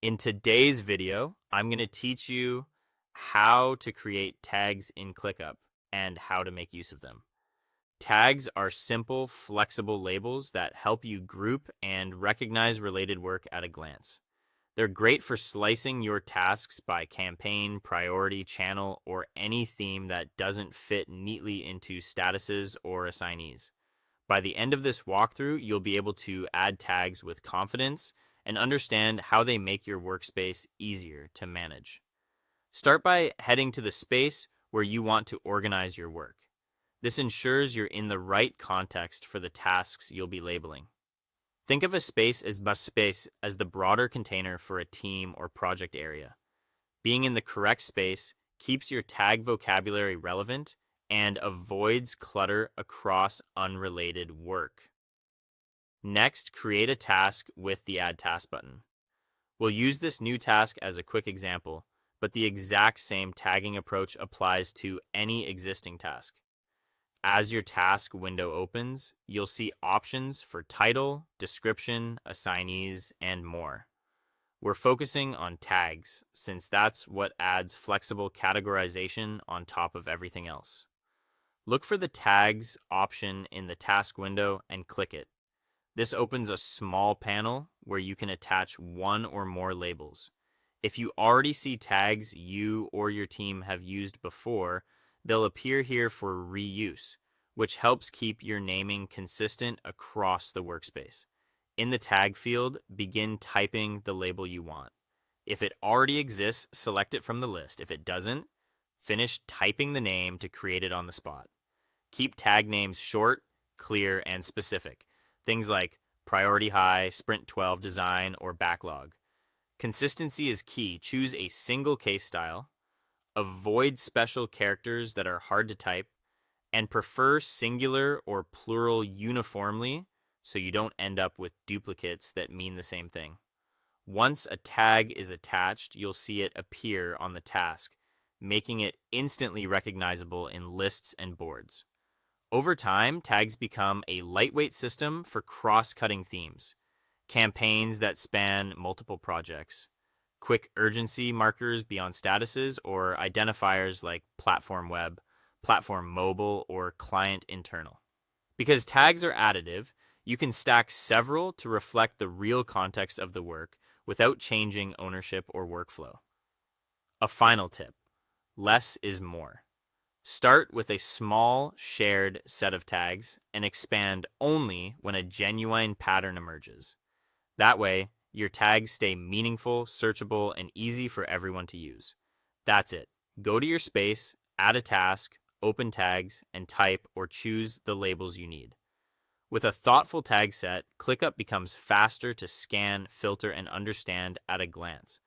In today's video, I'm going to teach you how to create tags in ClickUp and how to make use of them. Tags are simple, flexible labels that help you group and recognize related work at a glance. They're great for slicing your tasks by campaign, priority, channel, or any theme that doesn't fit neatly into statuses or assignees. By the end of this walkthrough, you'll be able to add tags with confidence and understand how they make your workspace easier to manage. Start by heading to the space where you want to organize your work. This ensures you're in the right context for the tasks you'll be labeling. Think of a space as the broader container for a team or project area. Being in the correct space keeps your tag vocabulary relevant and avoids clutter across unrelated work. Next, create a task with the Add Task button. We'll use this new task as a quick example, but the exact same tagging approach applies to any existing task. As your task window opens, you'll see options for title, description, assignees, and more. We're focusing on tags, since that's what adds flexible categorization on top of everything else. Look for the Tags option in the task window and click it. This opens a small panel where you can attach one or more labels. If you already see tags you or your team have used before, they'll appear here for reuse, which helps keep your naming consistent across the workspace. In the tag field, begin typing the label you want. If it already exists, select it from the list. If it doesn't, finish typing the name to create it on the spot. Keep tag names short, clear, and specific. Things like priority high, sprint 12 design, or backlog. Consistency is key. Choose a single case style, avoid special characters that are hard to type, and prefer singular or plural uniformly so you don't end up with duplicates that mean the same thing. Once a tag is attached, you'll see it appear on the task, making it instantly recognizable in lists and boards. Over time, tags become a lightweight system for cross-cutting themes, campaigns that span multiple projects, quick urgency markers beyond statuses, or identifiers like platform web, platform mobile, or client internal. Because tags are additive, you can stack several to reflect the real context of the work without changing ownership or workflow. A final tip: less is more. Start with a small shared set of tags and expand only when a genuine pattern emerges. That way, your tags stay meaningful, searchable, and easy for everyone to use. That's it. Go to your space, add a task, open tags, and type or choose the labels you need. With a thoughtful tag set, ClickUp becomes faster to scan, filter, and understand at a glance.